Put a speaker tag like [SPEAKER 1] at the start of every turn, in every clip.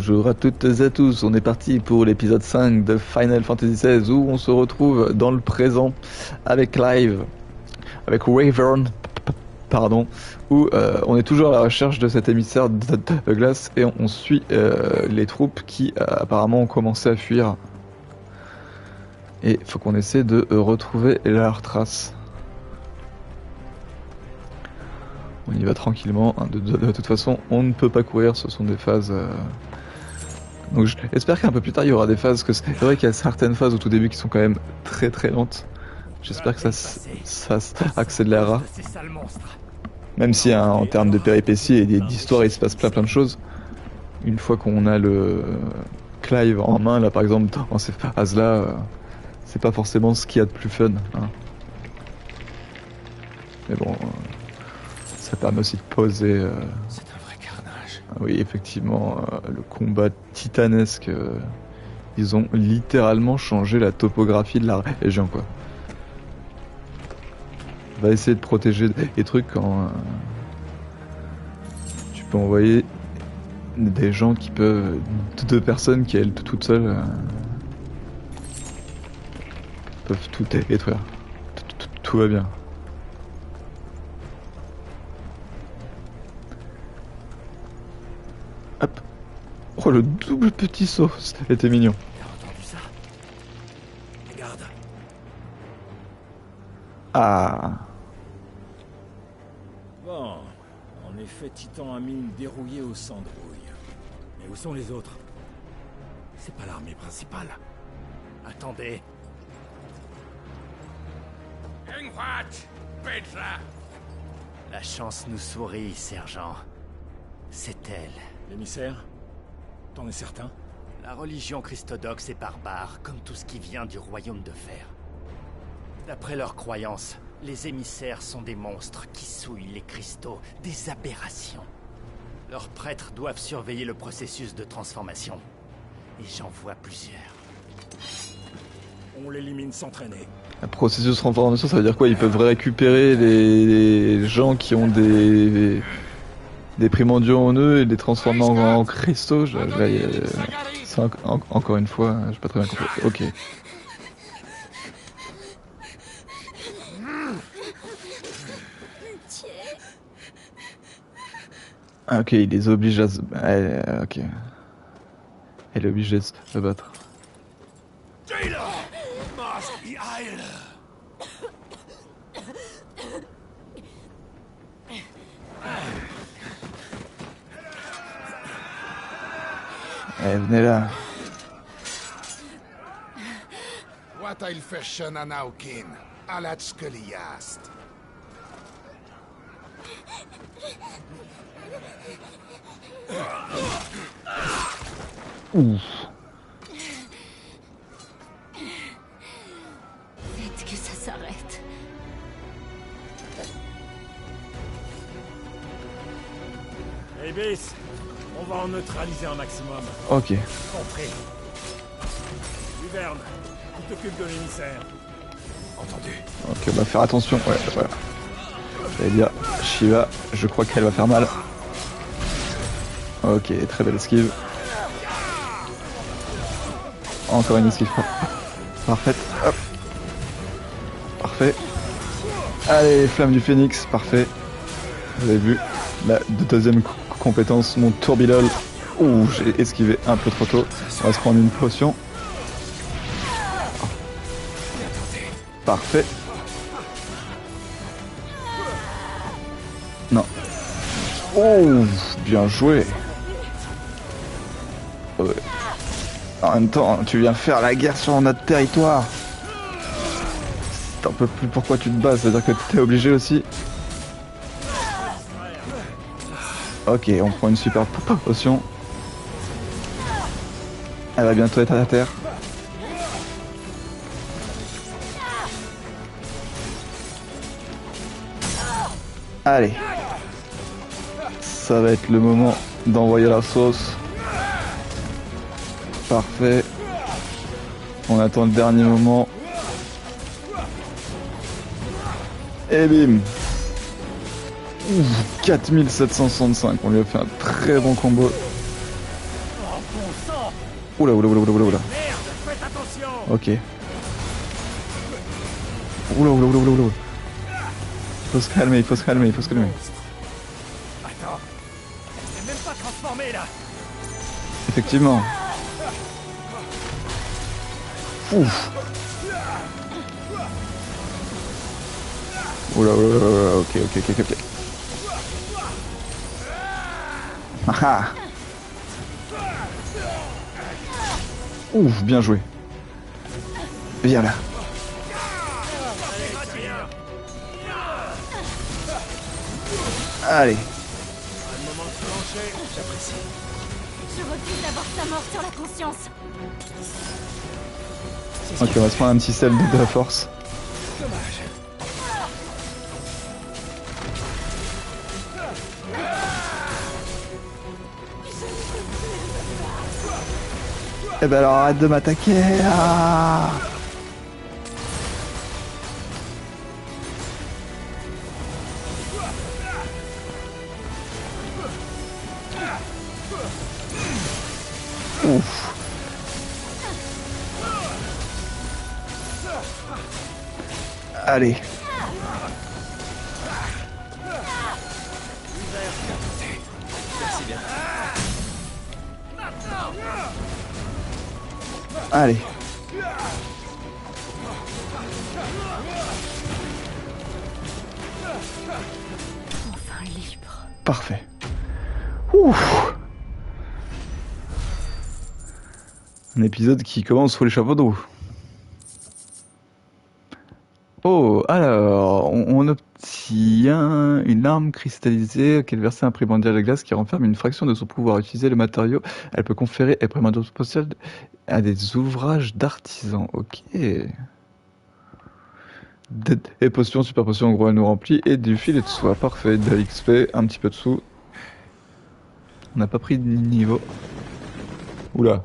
[SPEAKER 1] Bonjour à toutes et à tous, on est parti pour l'épisode 5 de Final Fantasy XVI où on se retrouve dans le présent avec Clive, avec Wyvern, pardon, où on est toujours à la recherche de cet émissaire de glace et on suit les troupes qui apparemment ont commencé à fuir. Et il faut qu'on essaie de retrouver leurs traces. On y va tranquillement, de toute façon on ne peut pas courir, ce sont des phases... Donc j'espère qu'un peu plus tard il y aura des phases, que c'est vrai qu'il y a certaines phases au tout début qui sont quand même très très lentes. J'espère que ça accélérera. Même si hein, en termes de péripéties et d'histoire il se passe plein de choses. Une fois qu'on a le Clive en main, là par exemple dans ces phases là, c'est pas forcément ce qu'il y a de plus fun. Hein. Mais bon... ça permet aussi de poser...
[SPEAKER 2] C'est un vrai carnage.
[SPEAKER 1] Oui, effectivement, le combat titanesque, ils ont littéralement changé la topographie de la région, quoi. On va essayer de protéger des trucs quand tu peux envoyer des gens qui peuvent... deux personnes qui, elles, toutes seules, peuvent tout détruire. Tout va bien. Hop. Oh, le double petit saut, c'était mignon.
[SPEAKER 2] T'as entendu ça? Regarde.
[SPEAKER 1] Ah.
[SPEAKER 2] Bon, en effet, Titan a mis une dérouillée au Sandrouille. Mais où sont les autres? C'est pas l'armée principale. Attendez.
[SPEAKER 3] La chance nous sourit, sergent. C'est elle.
[SPEAKER 2] L'émissaire? T'en es certain?
[SPEAKER 3] La religion christodoxe est barbare, comme tout ce qui vient du royaume de fer. D'après leurs croyances, les émissaires sont des monstres qui souillent les cristaux, des aberrations. Leurs prêtres doivent surveiller le processus de transformation. Et j'en vois plusieurs.
[SPEAKER 2] On l'élimine sans traîner.
[SPEAKER 1] Un processus de transformation, ça veut dire quoi? Ils peuvent récupérer les gens qui ont des primordiaux en eux et les transformer en cristaux. Ça, encore une fois, j'ai pas très bien compris. Ok. Ah, ok, il les oblige à se... ok. Elle est obligée de se battre. Eh, venez là.
[SPEAKER 4] What I'll fashion an Aukin, Alatskeliast.
[SPEAKER 1] Ouf.
[SPEAKER 5] Faites que ça s'arrête.
[SPEAKER 2] Hey Bis, on va en neutraliser un maximum.
[SPEAKER 1] Ok.
[SPEAKER 2] Compris. Wyvern, tu t'occupes de l'émissaire. Entendu.
[SPEAKER 1] Ok, on va faire attention. Ouais, voilà. J'allais dire, Shiva, je crois qu'elle va faire mal. Ok, très belle esquive. Encore une esquive. Parfaite. Hop. Parfait. Allez, flamme du phénix. Parfait. Vous avez vu la deuxième compétence, mon tourbilol. Ouh, j'ai esquivé un peu trop tôt. On va se prendre une potion. Parfait. Non. Oh, bien joué. Ouais. En même temps, tu viens faire la guerre sur notre territoire. T'en peux plus pourquoi tu te bats, c'est-à-dire que t'es obligé aussi. Ok, on prend une super potion. Elle va bientôt être à la terre. Allez. Ça va être le moment d'envoyer la sauce. Parfait. On attend le dernier moment. Et bim. 4765. On lui a fait un très bon combo. Oula, oula, oula, oula, oula, oula.
[SPEAKER 2] Merde, faites attention.
[SPEAKER 1] Ok. Oula, oula, oula, oula, oula. Faut se calmer, il faut se calmer, il faut se calmer.
[SPEAKER 2] Attends, elle est même pas transformée là.
[SPEAKER 1] Effectivement. Ouf. Oula, oula, oula, oula, ok, ok, ok, ok. Ah ah. Ouf, bien joué. Viens là. Allez.
[SPEAKER 2] J'apprécie.
[SPEAKER 5] Je refuse d'avoir sa mort sur la conscience.
[SPEAKER 1] Ok, on va se prendre un petit sel de la force.
[SPEAKER 2] Dommage.
[SPEAKER 1] Eh ben alors arrête de m'attaquer. Ah. Ouf. Allez.
[SPEAKER 2] Merci bien.
[SPEAKER 1] Allez.
[SPEAKER 5] Enfin libre.
[SPEAKER 1] Parfait. Ouf. Un épisode qui commence sous les chapeaux d'eau. Oh, alors, on obtient une arme cristallisée auquel verser un primordial de glace qui renferme une fraction de son pouvoir. Utiliser le matériau, elle peut conférer un primordial spécial à des ouvrages d'artisans. Ok. Et potion, super potion, en gros, elle nous remplit. Et du filet de soie, parfait. De l'XP, un petit peu de sous. On n'a pas pris de niveau. Oula.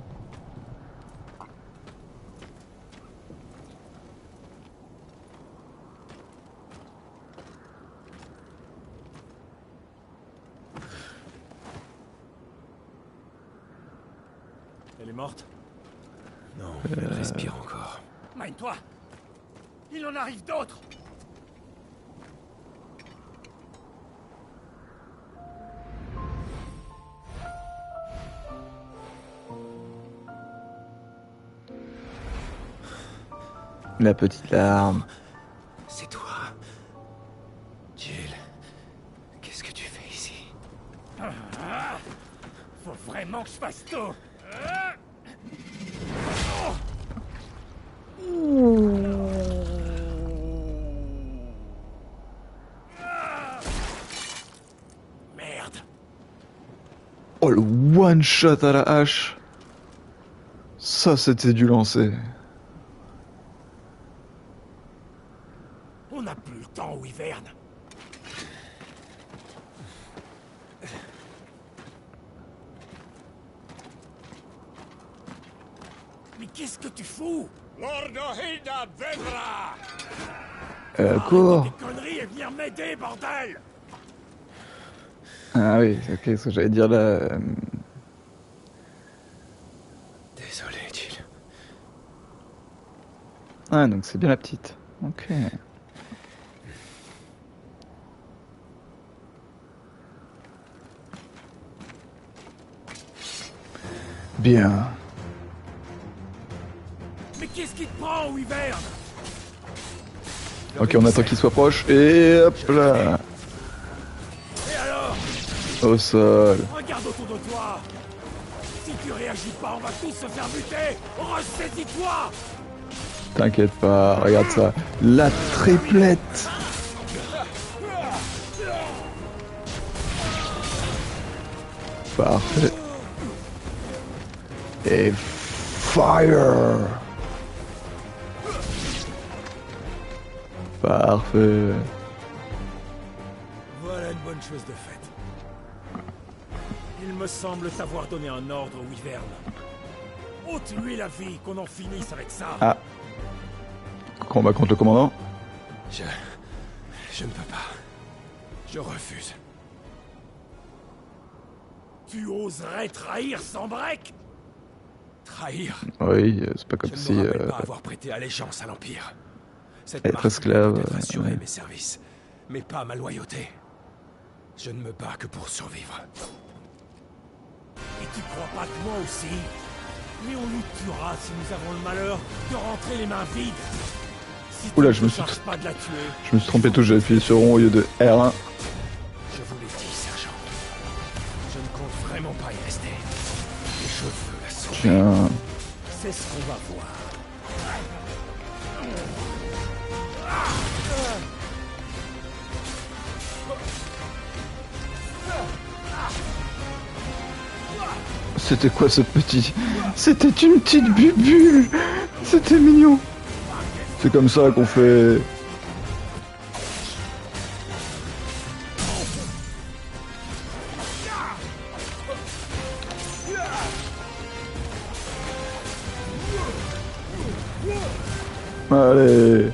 [SPEAKER 2] Elle est morte? Non, elle respire encore. Mine-toi! Il en arrive d'autres!
[SPEAKER 1] La petite larme.
[SPEAKER 2] C'est toi. Jill, qu'est-ce que tu fais ici? Faut vraiment que je fasse tout! Merde!
[SPEAKER 1] Oh, le one shot à la hache. Ça, c'était du lancer.
[SPEAKER 2] On n'a plus le temps, Wyvern. Mais qu'est-ce que tu fous? Lord Hilda Vedra!
[SPEAKER 1] Cours.
[SPEAKER 2] Arrête tes conneries et viens m'aider, bordel!
[SPEAKER 1] Ah oui, ok, ce que j'allais dire là.
[SPEAKER 2] Désolé, Jill.
[SPEAKER 1] Ah, donc c'est bien la petite. Ok. Bien.
[SPEAKER 2] Mais qu'est-ce qui te prend, Wyvern?
[SPEAKER 1] Ok, on attend qu'il soit proche et hop là.
[SPEAKER 2] Et alors?
[SPEAKER 1] Au sol.
[SPEAKER 2] Regarde autour de toi! Si tu réagis pas, on va tous se faire buter! Ressaisis-toi!
[SPEAKER 1] T'inquiète pas, regarde ça. La triplette. Parfait. Et fire. Parfait.
[SPEAKER 2] Voilà une bonne chose de faite. Il me semble t'avoir donné un ordre, Wyvern. Ôte-lui la vie, qu'on en finisse avec ça.
[SPEAKER 1] Ah. Combat contre le commandant.
[SPEAKER 2] Je ne peux pas. Je refuse. Tu oserais trahir sans break? trahir.
[SPEAKER 1] Oui, c'est pas comme
[SPEAKER 2] Je
[SPEAKER 1] si...
[SPEAKER 2] ne me rappelle pas avoir prêté allégeance à l'Empire. Cette
[SPEAKER 1] être
[SPEAKER 2] marque
[SPEAKER 1] esclave,
[SPEAKER 2] peut-être assurer
[SPEAKER 1] ouais.
[SPEAKER 2] mes services, mais pas ma loyauté. Je ne me bats que pour survivre. Et tu crois pas que moi aussi? Mais on nous tuera si nous avons le malheur de rentrer les mains vides. Si tu
[SPEAKER 1] Oula,
[SPEAKER 2] ne
[SPEAKER 1] je me
[SPEAKER 2] te
[SPEAKER 1] suis
[SPEAKER 2] charges pas de la tuer,
[SPEAKER 1] Je me suis trompé tout, j'ai appuyé sur rond au lieu de R1.
[SPEAKER 2] je vous l'ai dit, sergent. Je ne compte vraiment pas y rester. Et je veux la sauver.
[SPEAKER 1] Tiens.
[SPEAKER 2] C'est ce qu'on va voir.
[SPEAKER 1] C'était quoi ce petit... C'était une petite bubule. C'était mignon. C'est comme ça qu'on fait... Allez.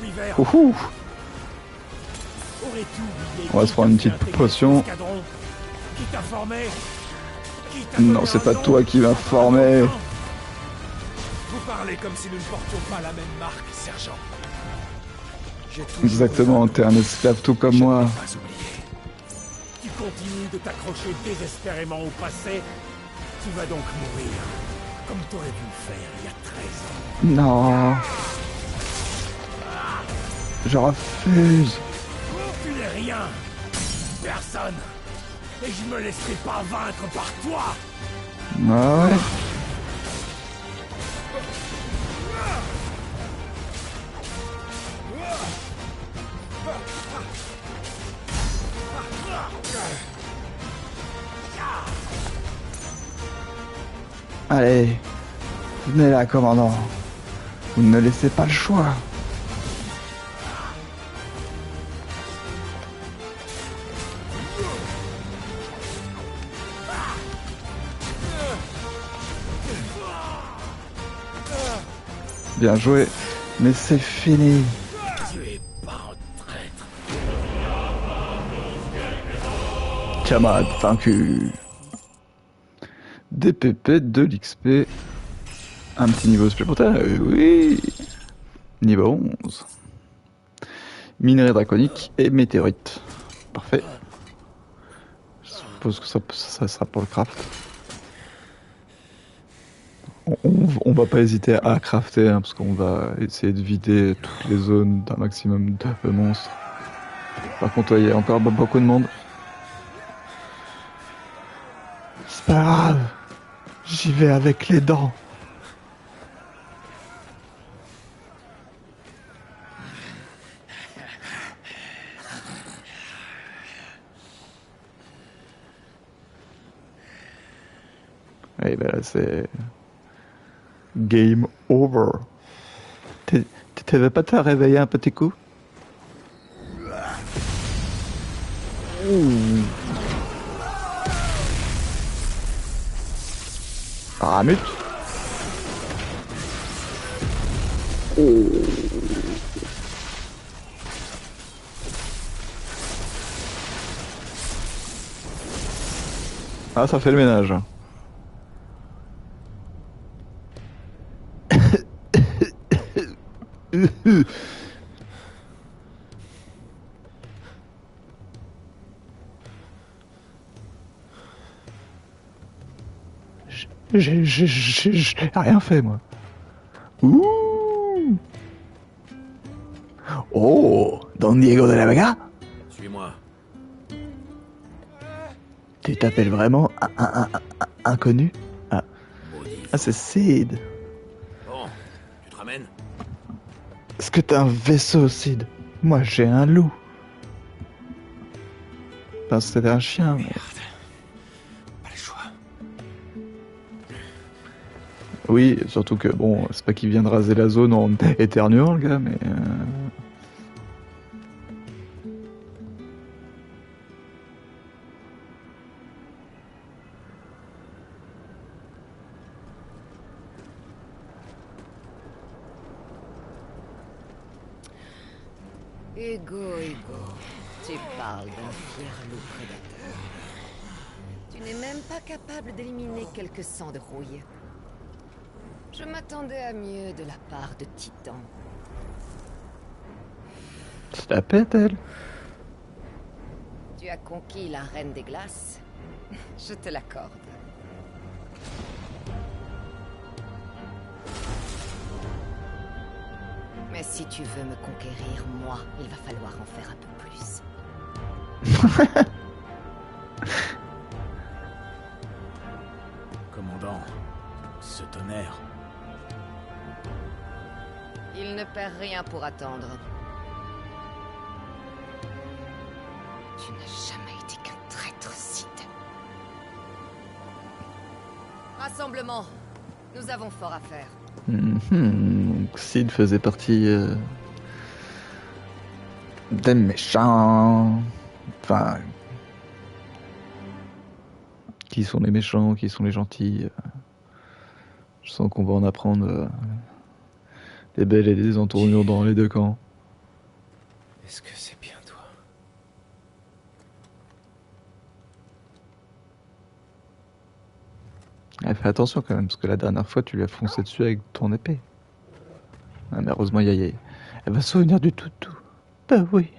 [SPEAKER 2] Weaver,
[SPEAKER 1] Ouhou.
[SPEAKER 2] aurais-tu oublié
[SPEAKER 1] On va se prendre une petite potion.
[SPEAKER 2] Qui t'a formé? Qui t'a
[SPEAKER 1] Non,
[SPEAKER 2] donné
[SPEAKER 1] c'est
[SPEAKER 2] un
[SPEAKER 1] pas
[SPEAKER 2] nom?
[SPEAKER 1] toi qui m'as formé.
[SPEAKER 2] Vous parlez comme si nous ne portions pas la même marque, sergent. J'ai toujours
[SPEAKER 1] Exactement,
[SPEAKER 2] eu un
[SPEAKER 1] t'es un esclave tout comme
[SPEAKER 2] Je ne
[SPEAKER 1] moi.
[SPEAKER 2] l'ai pas oublié. Tu continues de t'accrocher désespérément au passé. Tu vas donc mourir. Comme t'aurais dû le faire il y a 13 ans.
[SPEAKER 1] Non. Je refuse.
[SPEAKER 2] Tu n'es rien. Personne. Et je me laisserai pas vaincre par toi.
[SPEAKER 1] Ah ouais. Allez, venez là, commandant. Vous ne laissez pas le choix. Bien joué, mais c'est fini.
[SPEAKER 2] Tu es pas un traître.
[SPEAKER 1] Camarade vaincu. Des pépettes, de l'XP. Un petit niveau supplémentaire, oui. Niveau 11. Minerai draconique et météorite. Parfait. Je suppose que ça sera pour le craft. On va pas hésiter à crafter, hein, parce qu'on va essayer de vider toutes les zones d'un maximum de monstres. Par contre, il y a encore beaucoup de monde. C'est pas grave. J'y vais avec les dents. Et ben là, c'est... Game over. T'avais pas te réveiller un petit coup? Ouh. Ramut. Oh. Ah, ça fait le ménage. J'ai rien fait, moi. Ouh. Oh, Don Diego de la Vega?
[SPEAKER 2] Suis-moi.
[SPEAKER 1] Tu t'appelles vraiment un inconnu? Ah, c'est Sid.
[SPEAKER 2] Bon, tu te ramènes?
[SPEAKER 1] Est-ce que t'as un vaisseau, Sid? Moi, j'ai un loup. Enfin, c'était un chien. Mais...
[SPEAKER 2] Pas le choix.
[SPEAKER 1] Oui, surtout que, bon, c'est pas qu'il vient de raser la zone en éternuant, le gars, mais...
[SPEAKER 6] Hugo, tu parles d'un fier loup prédateur. Tu n'es même pas capable d'éliminer quelques sangs de rouille. Je m'attendais à mieux de la part de Titan.
[SPEAKER 1] C'est la pète, elle.
[SPEAKER 6] Tu as conquis la Reine des Glaces. Je te l'accorde. Mais si tu veux me conquérir, moi, il va falloir en faire un peu plus.
[SPEAKER 2] Commandant, ce tonnerre.
[SPEAKER 6] Il ne perd rien pour attendre. Tu n'as jamais été qu'un traître, Sid. Rassemblement. Nous avons fort à faire.
[SPEAKER 1] Donc Sid faisait partie des méchants. Enfin, qui sont les méchants, qui sont les gentils. Je sens qu'on va en apprendre des belles et des entournures dans les deux camps.
[SPEAKER 2] Est-ce que c'est bien toi?
[SPEAKER 1] Fais attention quand même, parce que la dernière fois tu lui as foncé dessus avec ton épée. Ah, mais heureusement, elle va se souvenir du tout. Bah oui.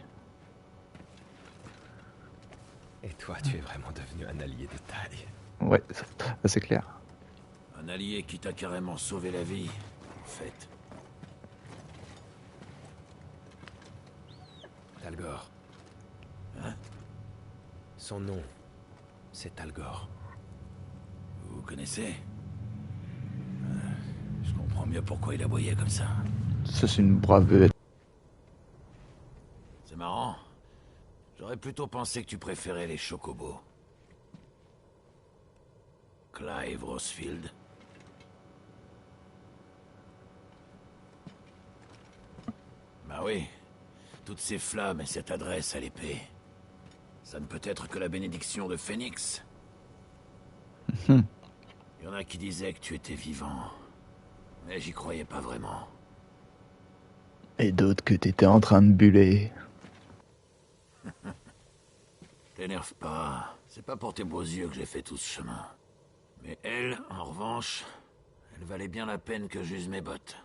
[SPEAKER 2] Et toi, tu es vraiment devenu un allié de taille.
[SPEAKER 1] Ouais, ça, c'est clair.
[SPEAKER 7] Un allié qui t'a carrément sauvé la vie, en fait.
[SPEAKER 2] Talgor.
[SPEAKER 7] Hein?
[SPEAKER 2] Son nom, c'est Talgor.
[SPEAKER 7] Vous connaissez? Je comprends mieux pourquoi il aboyait comme ça.
[SPEAKER 1] Ça, c'est une brave bête.
[SPEAKER 7] C'est marrant. J'aurais plutôt pensé que tu préférais les chocobos. Clive Rosfield. Bah oui. Toutes ces flammes et cette adresse à l'épée. Ça ne peut être que la bénédiction de Phénix. Il y en a qui disaient que tu étais vivant. Mais j'y croyais pas vraiment.
[SPEAKER 1] Et d'autres que t'étais en train de buller.
[SPEAKER 7] T'énerve pas. C'est pas pour tes beaux yeux que j'ai fait tout ce chemin. Mais elle, en revanche, elle valait bien la peine que j'use mes bottes.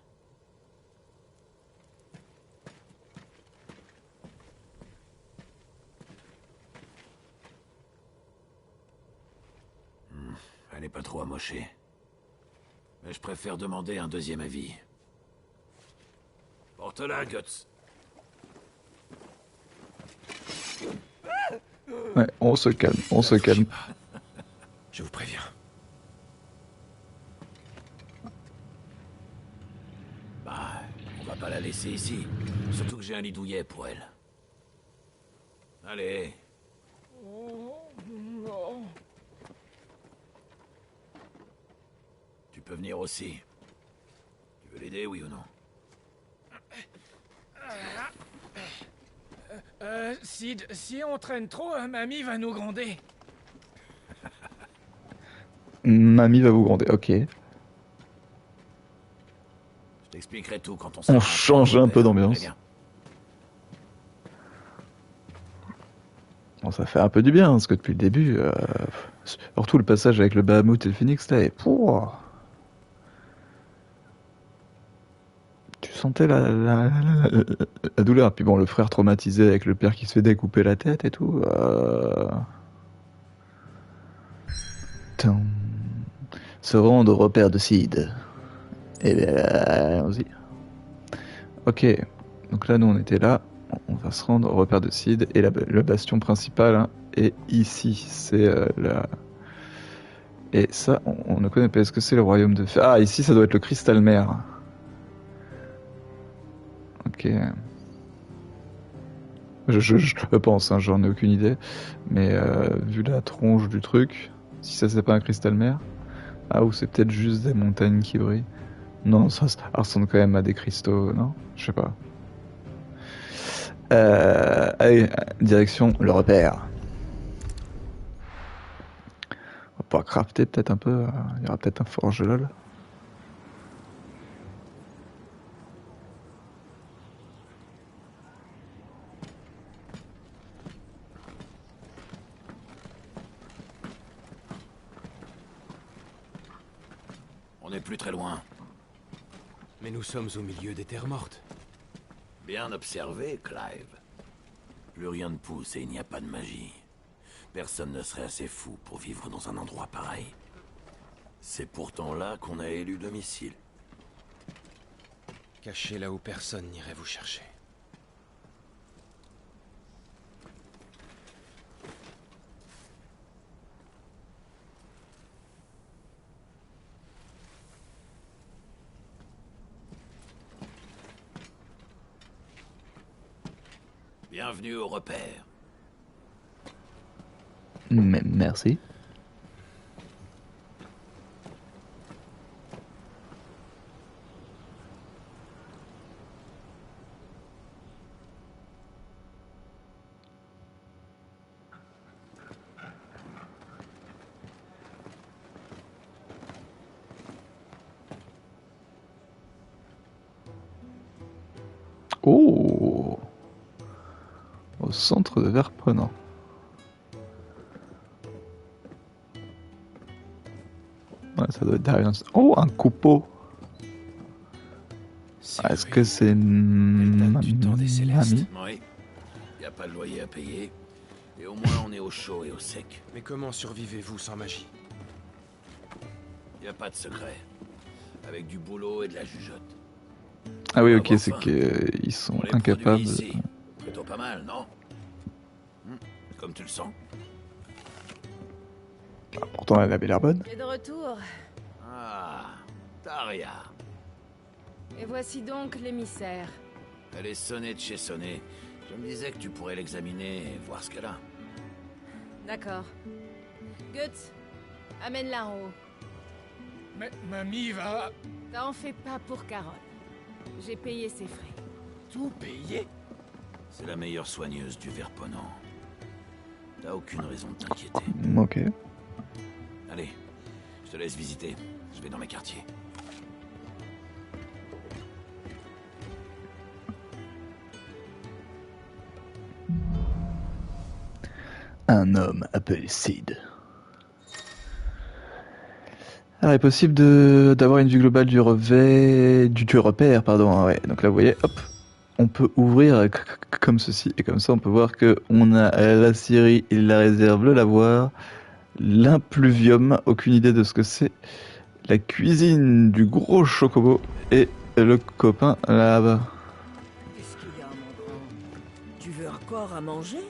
[SPEAKER 7] Elle est pas trop amochée. Mais je préfère demander un deuxième avis. Porte-la, Guts.
[SPEAKER 1] Ouais, on se calme.
[SPEAKER 2] Je vous préviens.
[SPEAKER 7] Bah, on va pas la laisser ici. Surtout que j'ai un lit douillet pour elle. Allez. Tu peux venir aussi. Tu veux l'aider, oui ou non?
[SPEAKER 2] Sid, si on traîne trop, mamie va nous gronder.
[SPEAKER 1] Mamie va vous gronder, ok.
[SPEAKER 7] Je t'expliquerai tout quand on sera...
[SPEAKER 1] On change un peu d'ambiance. Bon, ça fait un peu du bien, parce que depuis le début, surtout le passage avec le Bahamut et le Phoenix, là, tu sentais la douleur. Puis bon, le frère traumatisé avec le père qui se fait découper la tête et tout. Se rendre au repère de Sid. Et bien, allons-y. Ok, donc là, nous, on était là. On va se rendre au repère de Sid. Et le bastion principal hein, est ici. C'est la... Et ça, on ne connaît pas. Est-ce que c'est le royaume de... Ah, ici, ça doit être le Crystal Mare. Ok. Je pense, hein, j'en ai aucune idée. Mais vu la tronche du truc, si ça c'est pas un Crystal Mare... Ah, ou c'est peut-être juste des montagnes qui brillent. Non, ça ressemble quand même à des cristaux, non? Je sais pas. Allez, direction le repère. On va pouvoir crafter peut-être un peu. Il y aura peut-être un forge lol.
[SPEAKER 7] n'est plus très loin.
[SPEAKER 2] Mais nous sommes au milieu des terres mortes.
[SPEAKER 7] Bien observé, Clive. Plus rien ne pousse et il n'y a pas de magie. Personne ne serait assez fou pour vivre dans un endroit pareil. C'est pourtant là qu'on a élu domicile.
[SPEAKER 2] Caché là où personne n'irait vous chercher.
[SPEAKER 7] Bienvenue au repère.
[SPEAKER 1] Merci. Oh, au centre de verre prenant. Ouais, ça doit être derrière. Oh, un coupeau. Est-ce que c'est
[SPEAKER 2] du temps des Célestes.
[SPEAKER 7] Oui. Y a pas de loyer à payer. Et au moins on est au chaud et au sec.
[SPEAKER 2] Mais comment survivez-vous sans magie?
[SPEAKER 7] Y a pas de secret. Avec du boulot et de la jugeote.
[SPEAKER 1] Ah oui, ok,
[SPEAKER 7] Avoir
[SPEAKER 1] c'est
[SPEAKER 7] faim.
[SPEAKER 1] qu'ils sont
[SPEAKER 7] Pour les
[SPEAKER 1] incapables.
[SPEAKER 7] produits ici, plutôt pas mal, non? Comme tu le sens.
[SPEAKER 1] Pourtant, elle avait l'air bonne.
[SPEAKER 6] Et de retour.
[SPEAKER 7] Ah, Taria.
[SPEAKER 6] Et voici donc l'émissaire.
[SPEAKER 7] Elle est sonnée de chez sonnée. Je me disais que tu pourrais l'examiner et voir ce qu'elle a.
[SPEAKER 6] D'accord. Guts, amène-la en haut.
[SPEAKER 4] Mais mamie va...
[SPEAKER 6] T'en fais pas pour Carole. J'ai payé ses frais.
[SPEAKER 4] tout payer?
[SPEAKER 7] C'est la meilleure soigneuse du Verponant. T'as aucune raison de t'inquiéter.
[SPEAKER 1] Ok.
[SPEAKER 7] Allez, je te laisse visiter. Je vais dans mes quartiers.
[SPEAKER 1] Un homme appelé Sid. Alors, il est possible d'avoir une vue globale du repère, pardon. Ouais. Donc là, vous voyez, hop, on peut ouvrir comme ceci. Et comme ça, on peut voir que on a la scierie et la réserve, le lavoir, l'impluvium, aucune idée de ce que c'est, la cuisine du gros chocobo et le copain là-bas.
[SPEAKER 8] Qu'est-ce qu'il y a, mon grand? Tu veux encore à manger?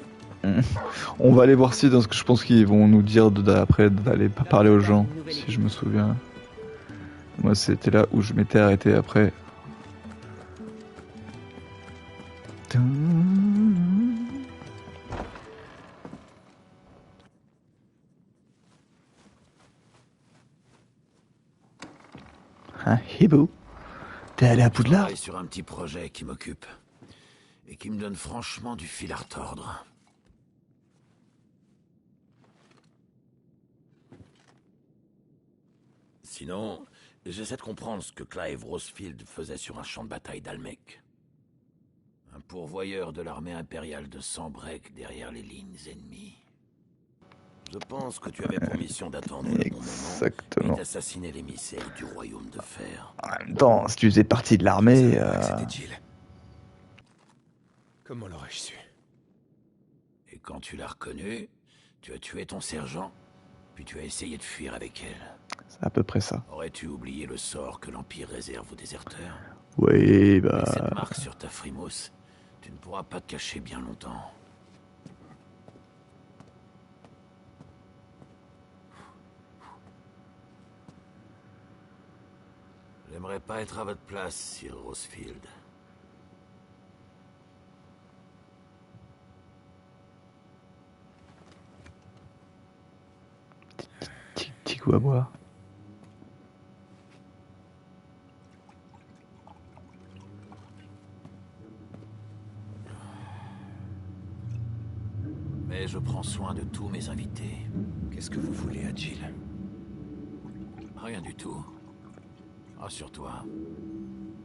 [SPEAKER 1] On va aller voir si, parce que je pense qu'ils vont nous dire après d'aller pas parler aux gens, si je me souviens. Moi, c'était là où je m'étais arrêté après. Un hibou. T'es allé à
[SPEAKER 7] Je
[SPEAKER 1] Poudlard?
[SPEAKER 7] travaille sur un petit projet qui m'occupe. Et qui me donne franchement du fil à retordre. Sinon, j'essaie de comprendre ce que Clive Rosefield faisait sur un champ de bataille d'Almec. Un pourvoyeur de l'armée impériale de Sanbreque derrière les lignes ennemies. Je pense que tu avais pour mission d'attendre le bon moment
[SPEAKER 1] Exactement.
[SPEAKER 7] et d'assassiner l'émissaire du royaume de fer.
[SPEAKER 1] En même temps, si tu faisais partie de l'armée...
[SPEAKER 2] Je savais pas que c'était Jill. Comment l'aurais-je su?
[SPEAKER 7] Et quand tu l'as reconnue, tu as tué ton sergent, puis tu as essayé de fuir avec elle.
[SPEAKER 1] C'est à peu près ça.
[SPEAKER 7] Aurais-tu oublié le sort que l'Empire réserve aux déserteurs?
[SPEAKER 1] Oui,
[SPEAKER 7] Avec
[SPEAKER 1] bah...
[SPEAKER 7] cette marque sur ta frimousse, tu ne pourras pas te cacher bien longtemps. J'aimerais pas être à votre place, Sir Rosefield.
[SPEAKER 1] Petit coup à boire.
[SPEAKER 7] Mais je prends soin de tous mes invités.
[SPEAKER 2] Qu'est-ce que vous voulez à Jill?
[SPEAKER 7] Rien du tout. Rassure-toi.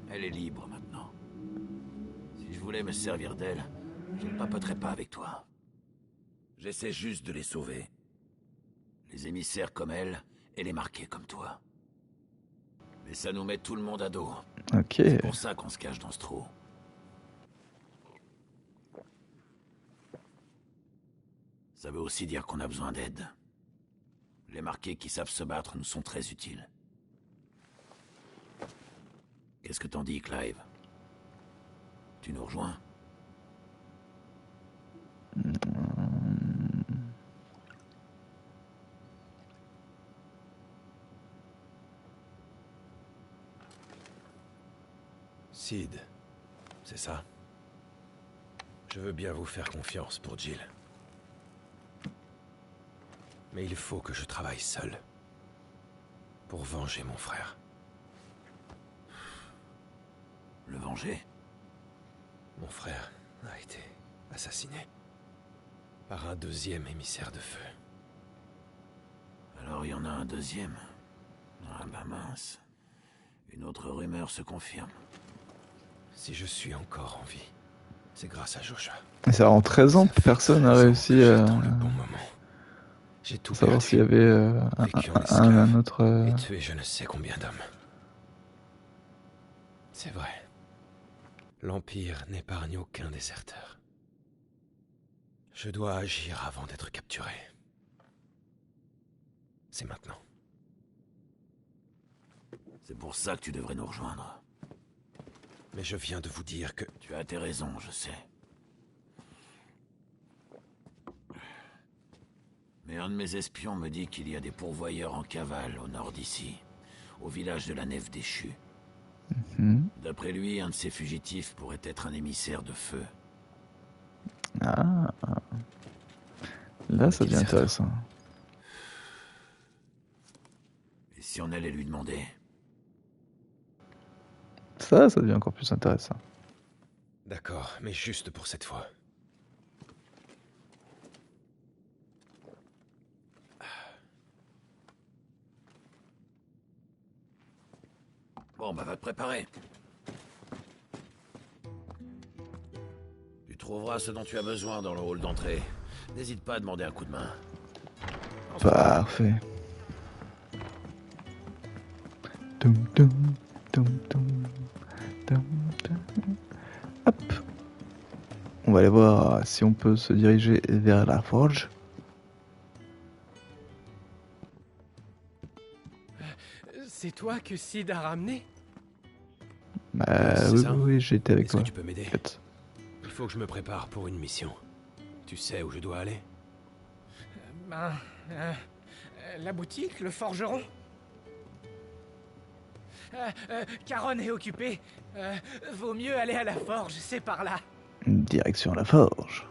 [SPEAKER 7] Elle est libre maintenant. Si je voulais me servir d'elle, je ne papoterais pas avec toi. J'essaie juste de les sauver. Les émissaires comme elle et les marqués comme toi. Mais ça nous met tout le monde à dos.
[SPEAKER 1] Ok.
[SPEAKER 7] C'est pour ça qu'on se cache dans ce trou. Ça veut aussi dire qu'on a besoin d'aide. Les marqués qui savent se battre nous sont très utiles. Qu'est-ce que t'en dis, Clive? Tu nous rejoins?
[SPEAKER 2] Sid, c'est ça? Je veux bien vous faire confiance pour Jill. Mais il faut que je travaille seul. Pour venger mon frère.
[SPEAKER 7] Le venger?
[SPEAKER 2] Mon frère a été assassiné. Par un deuxième émissaire de feu.
[SPEAKER 7] Alors il y en a un deuxième. Ah bah mince. Une autre rumeur se confirme.
[SPEAKER 2] Si je suis encore en vie, c'est grâce à Joshua.
[SPEAKER 1] Et ça en 13 ans, personne n'a réussi à
[SPEAKER 2] J'attends le bon moment. J'ai tout
[SPEAKER 1] savoir
[SPEAKER 2] perdu.
[SPEAKER 1] s'il y avait
[SPEAKER 2] Vécu en
[SPEAKER 1] un
[SPEAKER 2] esclave
[SPEAKER 1] autre...
[SPEAKER 2] et tué je ne sais combien d'hommes. C'est vrai. L'Empire n'épargne aucun déserteur. Je dois agir avant d'être capturé. C'est maintenant.
[SPEAKER 7] C'est pour ça que tu devrais nous rejoindre.
[SPEAKER 2] Mais je viens de vous dire que...
[SPEAKER 7] Tu as tes raisons, je sais. Mais un de mes espions me dit qu'il y a des pourvoyeurs en cavale au nord d'ici, au village de la Nef déchue. D'après lui, un de ces fugitifs pourrait être un émissaire de feu.
[SPEAKER 1] Ah. Là, ça devient intéressant.
[SPEAKER 7] Et si on allait lui demander?
[SPEAKER 1] Ça devient encore plus intéressant.
[SPEAKER 2] D'accord, mais juste pour cette fois.
[SPEAKER 7] Bon, bah va te préparer. Tu trouveras ce dont tu as besoin dans le hall d'entrée. N'hésite pas à demander un coup de main.
[SPEAKER 1] Parfait. Tum, tum, tum, tum, tum, tum. Hop. On va aller voir si on peut se diriger vers la forge.
[SPEAKER 4] C'est toi que Sid a ramené?
[SPEAKER 1] Bah
[SPEAKER 2] C'est
[SPEAKER 1] oui,
[SPEAKER 2] ça.
[SPEAKER 1] oui, j'ai été avec
[SPEAKER 2] Est-ce
[SPEAKER 1] toi.
[SPEAKER 2] que tu peux m'aider?
[SPEAKER 1] En fait.
[SPEAKER 2] Il faut que je me prépare pour une mission. Tu sais où je dois aller?
[SPEAKER 4] Ben, la boutique, le forgeron. Caron est occupé. Vaut mieux aller à la forge, c'est par là.
[SPEAKER 1] Direction la forge.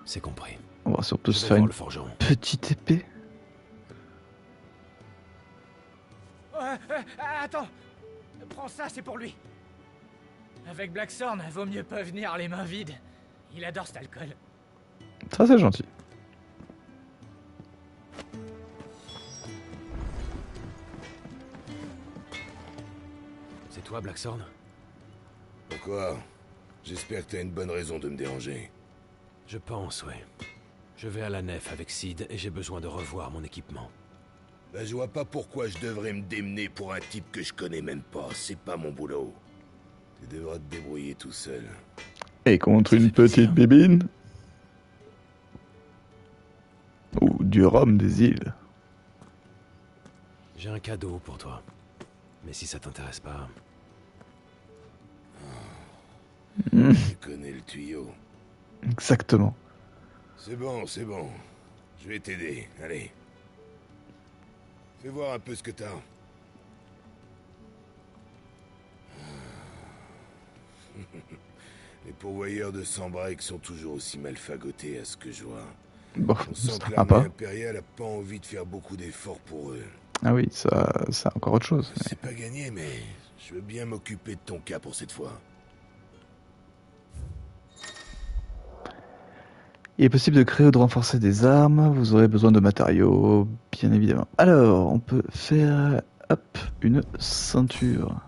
[SPEAKER 2] C'est compris.
[SPEAKER 1] On va voir si on peut
[SPEAKER 2] Je
[SPEAKER 1] se
[SPEAKER 2] vais
[SPEAKER 1] faire
[SPEAKER 2] voir
[SPEAKER 1] une
[SPEAKER 2] le forgeron.
[SPEAKER 1] petite épée.
[SPEAKER 4] Attends. Prends ça, c'est pour lui. Avec Blackthorn, vaut mieux pas venir les mains vides. Il adore cet alcool.
[SPEAKER 1] Ça, c'est gentil.
[SPEAKER 2] C'est toi, Blackthorn?
[SPEAKER 9] Pourquoi? J'espère que t'as une bonne raison de me déranger.
[SPEAKER 2] Je pense, ouais. Je vais à la nef avec Sid et j'ai besoin de revoir mon équipement.
[SPEAKER 9] Bah, je vois pas pourquoi je devrais me démener pour un type que je connais même pas. C'est pas mon boulot. Tu devras te débrouiller tout seul.
[SPEAKER 1] Et contre
[SPEAKER 2] Ça
[SPEAKER 1] une
[SPEAKER 2] fait plaisir.
[SPEAKER 1] petite bébine. Ou du rhum des îles.
[SPEAKER 2] J'ai un cadeau pour toi. Mais si ça t'intéresse pas...
[SPEAKER 9] Tu connais le tuyau.
[SPEAKER 1] Exactement.
[SPEAKER 9] C'est bon, c'est bon. Je vais t'aider, allez. Fais voir un peu ce que t'as. Les pourvoyeurs de Sandbreak sont toujours aussi mal fagotés à ce que je vois.
[SPEAKER 1] Bon,
[SPEAKER 9] On sent
[SPEAKER 1] ça
[SPEAKER 9] que
[SPEAKER 1] va
[SPEAKER 9] l'armée
[SPEAKER 1] pas.
[SPEAKER 9] impériale a pas envie de faire beaucoup d'efforts pour eux.
[SPEAKER 1] Ah oui, ça c'est encore autre chose.
[SPEAKER 9] C'est pas gagné, mais je veux bien m'occuper de ton cas pour cette fois.
[SPEAKER 1] Il est possible de créer ou de renforcer des armes. Vous aurez besoin de matériaux, bien évidemment. Alors, on peut faire, hop, une ceinture.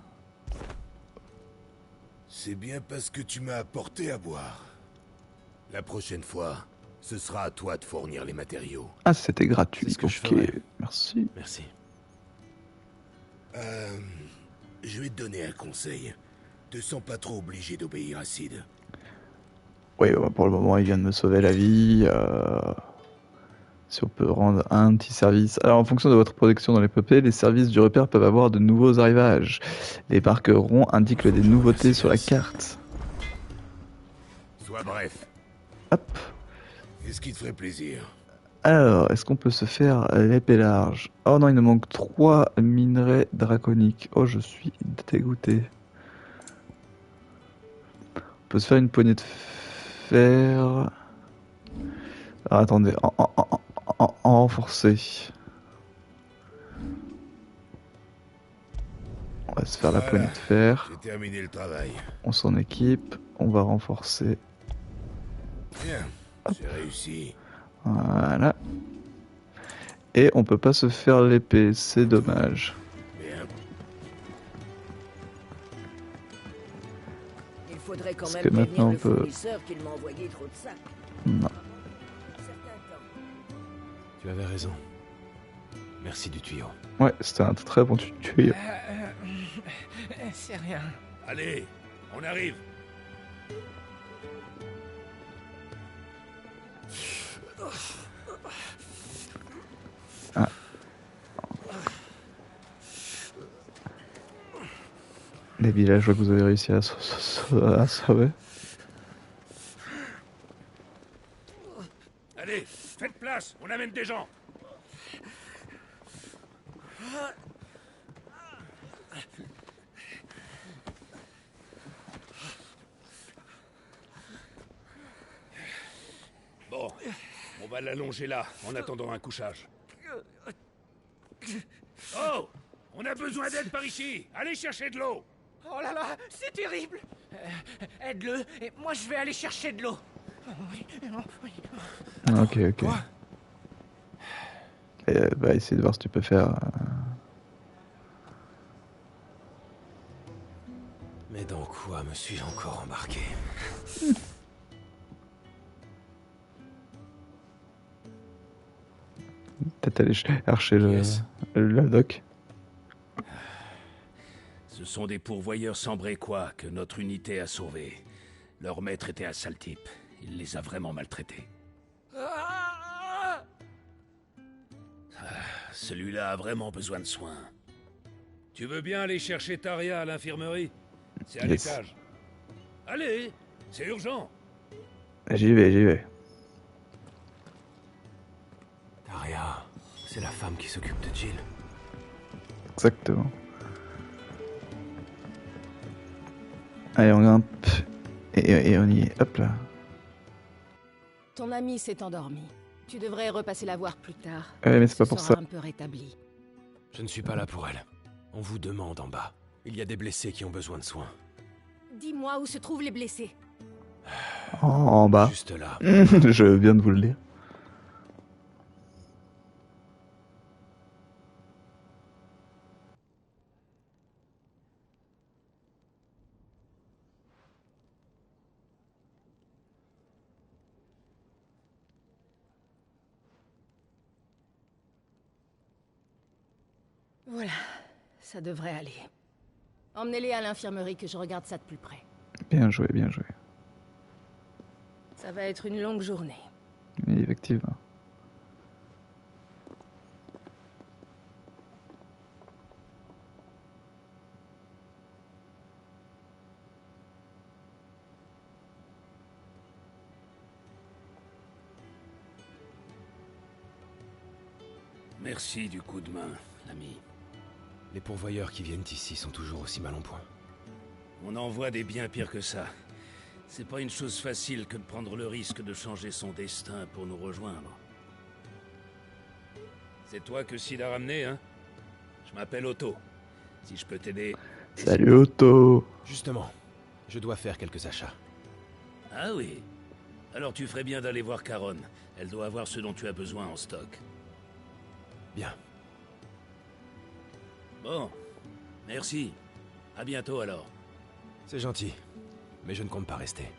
[SPEAKER 9] C'est bien parce que tu m'as apporté à boire. La prochaine fois, ce sera à toi de fournir les matériaux.
[SPEAKER 1] Ah, c'était gratuit.
[SPEAKER 2] C'est ce que je
[SPEAKER 1] Ok,
[SPEAKER 2] ferai.
[SPEAKER 1] merci.
[SPEAKER 2] Merci.
[SPEAKER 9] Je vais te donner un conseil. Te sens pas trop obligé d'obéir à Sid.
[SPEAKER 1] Oui, pour le moment, il vient de me sauver la vie. Si on peut rendre un petit service. Alors, en fonction de votre production dans l'épopée, les services du repère peuvent avoir de nouveaux arrivages. Les marqueurs ronds indiquent des nouveautés sur la carte.
[SPEAKER 9] Sois bref.
[SPEAKER 1] Hop.
[SPEAKER 9] Qu'est-ce qui te ferait plaisir?
[SPEAKER 1] Alors, est-ce qu'on peut se faire l'épée large? Oh non, il nous manque 3 minerais draconiques. Oh, je suis dégoûté. On peut se faire une poignée de fer. Alors, attendez, en renforcer. On va se faire la poignée de fer.
[SPEAKER 9] J'ai terminé le travail.
[SPEAKER 1] On s'en équipe. On va renforcer.
[SPEAKER 9] Bien, c'est réussi.
[SPEAKER 1] Voilà. Et on peut pas se faire l'épée, c'est dommage.
[SPEAKER 9] Bien.
[SPEAKER 8] Il faudrait quand
[SPEAKER 1] Parce
[SPEAKER 8] même
[SPEAKER 1] que
[SPEAKER 8] prévenir
[SPEAKER 1] maintenant,
[SPEAKER 8] le
[SPEAKER 1] on peut-
[SPEAKER 8] fournisseur qu'il m'a envoyé trop de sacs.
[SPEAKER 1] Non.
[SPEAKER 8] Certains temps.
[SPEAKER 2] Tu avais raison. Merci du tuyau.
[SPEAKER 1] Ouais, c'était un très bon tuyau.
[SPEAKER 4] C'est rien.
[SPEAKER 9] Allez, on arrive.
[SPEAKER 1] Les villageois que vous avez réussi à sauver.
[SPEAKER 9] Allez, faites place, on amène des gens. Bon, on va l'allonger là, en attendant un couchage. Oh! On a besoin d'aide par ici! Allez chercher de l'eau!
[SPEAKER 4] Oh là là, c'est terrible. Aide-le, et moi je vais aller chercher de l'eau.
[SPEAKER 1] Ok, ok.
[SPEAKER 2] Quoi?
[SPEAKER 1] Et, bah, essayer de voir ce que tu peux faire.
[SPEAKER 2] Mais dans quoi me suis-je encore embarqué?
[SPEAKER 1] Peut-être aller chercher
[SPEAKER 2] Yes.
[SPEAKER 1] la doc.
[SPEAKER 9] Ce sont des pourvoyeurs sambrécois que notre unité a sauvés. Leur maître était un sale type. Il les a vraiment maltraités. Celui-là a vraiment besoin de soins. Tu veux bien aller chercher Taria à l'infirmerie? C'est à
[SPEAKER 1] Yes.
[SPEAKER 9] l'étage. Allez, c'est urgent.
[SPEAKER 1] J'y vais, j'y vais.
[SPEAKER 2] Taria, c'est la femme qui s'occupe de Jill.
[SPEAKER 1] Exactement. Allez, on grimpe. Et on y est. Hop là.
[SPEAKER 5] Ton ami s'est endormi. Tu devrais repasser la voir plus tard.
[SPEAKER 1] Ouais, mais c'est pas
[SPEAKER 5] Ce
[SPEAKER 1] pour
[SPEAKER 5] sera
[SPEAKER 1] ça.
[SPEAKER 5] un peu rétabli.
[SPEAKER 2] Je ne suis pas là pour elle. On vous demande en bas. Il y a des blessés qui ont besoin de soins.
[SPEAKER 5] Dis-moi où se trouvent les blessés.
[SPEAKER 1] En bas.
[SPEAKER 2] Juste là.
[SPEAKER 1] Je viens de vous le dire.
[SPEAKER 5] Voilà, ça devrait aller. Emmenez-les à l'infirmerie que je regarde ça de plus près.
[SPEAKER 1] Bien joué, bien joué.
[SPEAKER 5] Ça va être une longue journée.
[SPEAKER 1] Oui, effectivement.
[SPEAKER 9] Merci du coup de main, l'ami.
[SPEAKER 2] Les pourvoyeurs qui viennent ici sont toujours aussi mal en point.
[SPEAKER 9] On en voit des bien pires que ça. C'est pas une chose facile que de prendre le risque de changer son destin pour nous rejoindre. C'est toi que Sid a ramené, hein? Je m'appelle Otto. Si je peux t'aider...
[SPEAKER 1] Salut Otto.
[SPEAKER 2] Justement, je dois faire quelques achats.
[SPEAKER 9] Ah oui. Alors tu ferais bien d'aller voir Caronne. Elle doit avoir ce dont tu as besoin en stock.
[SPEAKER 2] Bien.
[SPEAKER 9] Bon. Merci. À bientôt alors.
[SPEAKER 2] C'est gentil, mais je ne compte pas rester.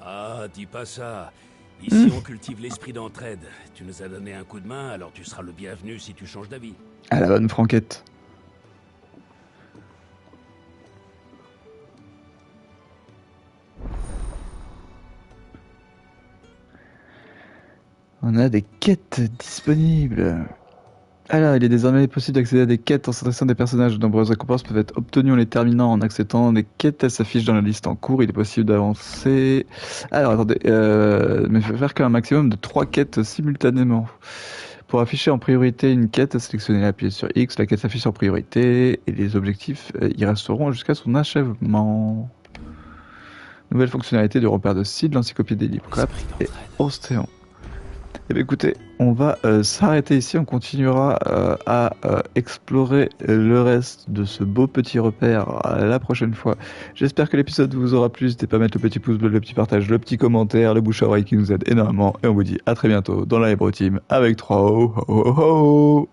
[SPEAKER 9] Ah, dis pas ça. Ici, on cultive l'esprit d'entraide. Tu nous as donné un coup de main, alors tu seras le bienvenu si tu changes d'avis.
[SPEAKER 1] À la bonne franquette. On a des quêtes disponibles. Alors, il est désormais possible d'accéder à des quêtes en s'adressant à des personnages. De nombreuses récompenses peuvent être obtenues en les terminant. En acceptant des quêtes, elles s'affichent dans la liste en cours. Il est possible d'avancer. Alors, attendez, mais il faut faire qu'un maximum de 3 quêtes simultanément. Pour afficher en priorité une quête, sélectionnez l'appui sur X. La quête s'affiche en priorité et les objectifs y resteront jusqu'à son achèvement. Nouvelle fonctionnalité de repère de cible, l'encyclopédie des Clap et Ostéon. Eh bien écoutez, on va s'arrêter ici, on continuera à explorer le reste de ce beau petit repère la prochaine fois. J'espère que l'épisode vous aura plu, n'hésitez pas à mettre le petit pouce bleu, le petit partage, le petit commentaire, le bouche à oreille qui nous aide énormément. Et on vous dit à très bientôt dans la Hebrew Team avec 3 ho ho ho.